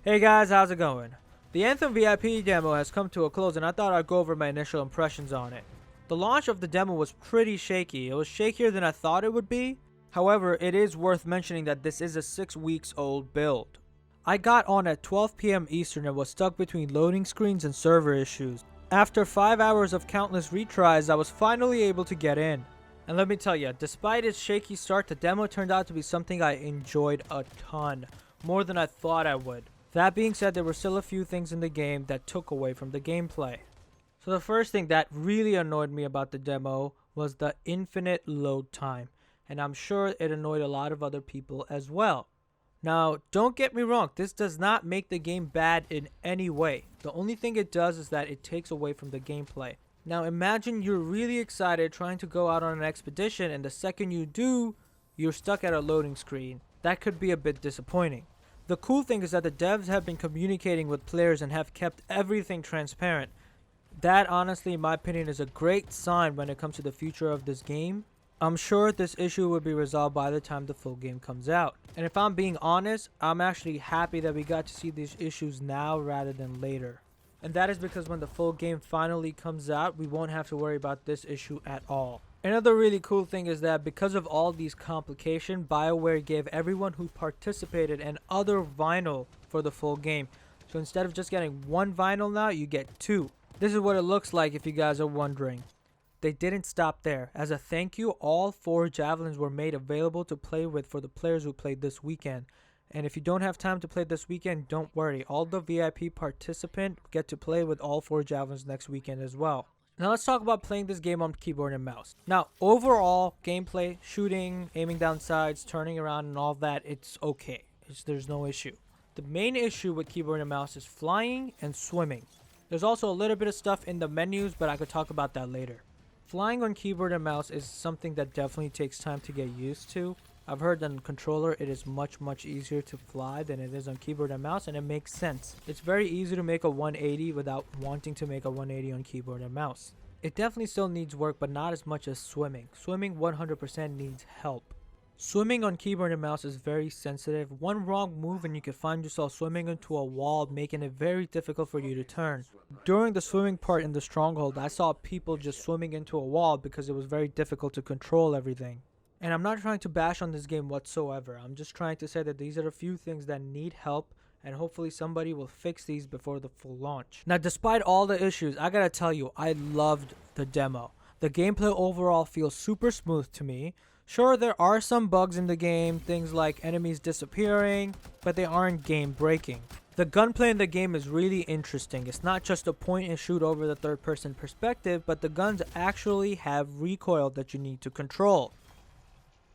Hey guys, how's it going? The Anthem VIP demo has come to a close and I thought I'd go over my initial impressions on it. The launch of the demo was pretty shaky. It was shakier than I thought it would be. However, it is worth mentioning that this is a 6 weeks old build. I got on at 12 PM Eastern and was stuck between loading screens and server issues. After 5 hours of countless retries, I was finally able to get in. And let me tell you, despite its shaky start, the demo turned out to be something I enjoyed a ton, more than I thought I would. That being said, there were still a few things in the game that took away from the gameplay. So the first thing that really annoyed me about the demo was the infinite load time, and I'm sure it annoyed a lot of other people as well. Now, don't get me wrong, this does not make the game bad in any way. The only thing it does is that it takes away from the gameplay. Now imagine you're really excited trying to go out on an expedition, and the second you do, you're stuck at a loading screen. That could be a bit disappointing. The cool thing is that the devs have been communicating with players and have kept everything transparent. That honestly, in my opinion, is a great sign when it comes to the future of this game. I'm sure this issue will be resolved by the time the full game comes out. And if I'm being honest, I'm actually happy that we got to see these issues now rather than later. And that is because when the full game finally comes out, we won't have to worry about this issue at all. Another really cool thing is that because of all these complications, BioWare gave everyone who participated another vinyl for the full game. So instead of just getting one vinyl now, you get two. This is what it looks like if you guys are wondering. They didn't stop there. As a thank you, all 4 javelins were made available to play with for the players who played this weekend. And if you don't have time to play this weekend, don't worry. All the VIP participants get to play with all 4 javelins next weekend as well. Now let's talk about playing this game on keyboard and mouse. Now overall gameplay, shooting, aiming down sights, turning around and all that, it's okay. There's no issue. The main issue with keyboard and mouse is flying and swimming. There's also a little bit of stuff in the menus, but I could talk about that later. Flying on keyboard and mouse is something that definitely takes time to get used to. I've heard on controller it is much easier to fly than it is on keyboard and mouse, and it makes sense. It's very easy to make a 180 without wanting to make a 180 on keyboard and mouse. It definitely still needs work, but not as much as swimming. Swimming 100% needs help. Swimming on keyboard and mouse is very sensitive. One wrong move and you can find yourself swimming into a wall, making it very difficult for you to turn. During the swimming part in the Stronghold, I saw people just swimming into a wall because it was very difficult to control everything. And I'm not trying to bash on this game whatsoever. I'm just trying to say that these are a few things that need help, and hopefully somebody will fix these before the full launch. Now, despite all the issues, I gotta tell you, I loved the demo. The gameplay overall feels super smooth to me. Sure, there are some bugs in the game, things like enemies disappearing, but they aren't game breaking. The gunplay in the game is really interesting. It's not just a point and shoot over the third person perspective, but the guns actually have recoil that you need to control.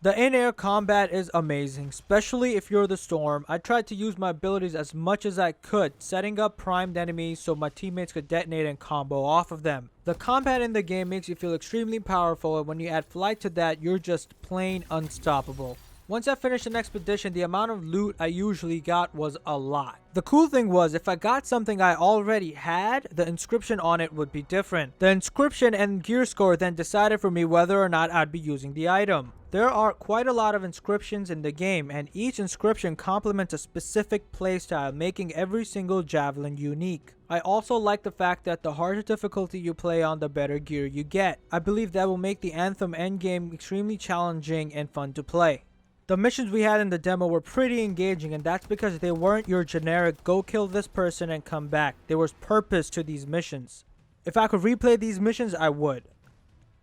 The in-air combat is amazing, especially if you're the Storm. I tried to use my abilities as much as I could, setting up primed enemies so my teammates could detonate and combo off of them. The combat in the game makes you feel extremely powerful, and when you add flight to that, you're just plain unstoppable. Once I finished an expedition, the amount of loot I usually got was a lot. The cool thing was, if I got something I already had, the inscription on it would be different. The inscription and gear score then decided for me whether or not I'd be using the item. There are quite a lot of inscriptions in the game, and each inscription complements a specific playstyle, making every single javelin unique. I also like the fact that the harder difficulty you play on, the better gear you get. I believe that will make the Anthem endgame extremely challenging and fun to play. The missions we had in the demo were pretty engaging, and that's because they weren't your generic go kill this person and come back. There was purpose to these missions. If I could replay these missions, I would.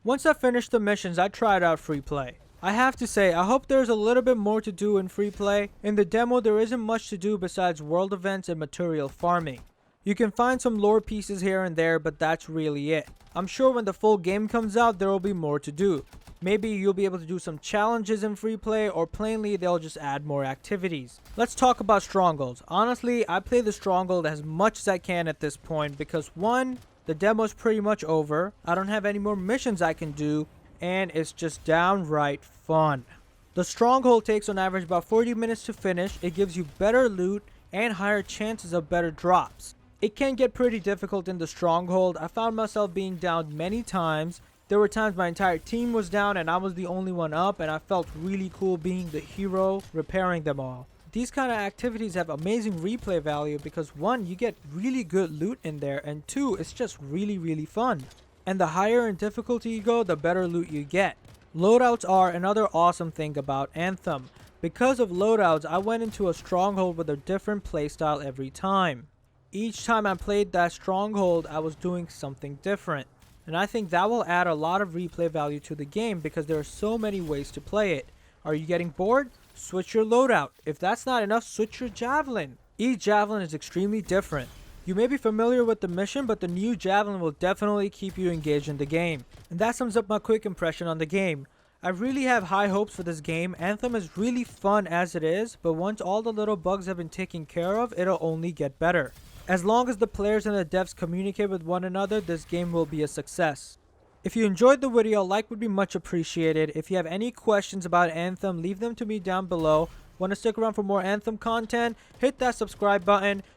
Once I finished the missions, I tried out free play. I have to say, I hope there's a little bit more to do in free play. In the demo, there isn't much to do besides world events and material farming. You can find some lore pieces here and there, but that's really it. I'm sure when the full game comes out, there will be more to do. Maybe you'll be able to do some challenges in free play, or plainly they'll just add more activities. Let's talk about Strongholds. Honestly, I play the Stronghold as much as I can at this point because 1, the demo's pretty much over, I don't have any more missions I can do, and it's just downright fun. The Stronghold takes on average about 40 minutes to finish. It gives you better loot and higher chances of better drops. It can get pretty difficult in the Stronghold. I found myself being down many times. There were times my entire team was down and I was the only one up, and I felt really cool being the hero repairing them all. these kind of activities have amazing replay value because 1, you get really good loot in there, and 2, it's just really fun. And the higher in difficulty you go, the better loot you get. Loadouts are another awesome thing about Anthem. Because of loadouts, I went into a stronghold with a different playstyle every time. Each time I played that stronghold, I was doing something different. And I think that will add a lot of replay value to the game because there are so many ways to play it. Are you getting bored? Switch your loadout. If that's not enough, switch your javelin. Each javelin is extremely different. You may be familiar with the mission, but the new javelin will definitely keep you engaged in the game. And that sums up my quick impression on the game. I really have high hopes for this game. Anthem is really fun as it is, but once all the little bugs have been taken care of, it'll only get better. As long as the players and the devs communicate with one another, this game will be a success. If you enjoyed the video, a like would be much appreciated. If you have any questions about Anthem, leave them to me down below. Want to stick around for more Anthem content? Hit that subscribe button.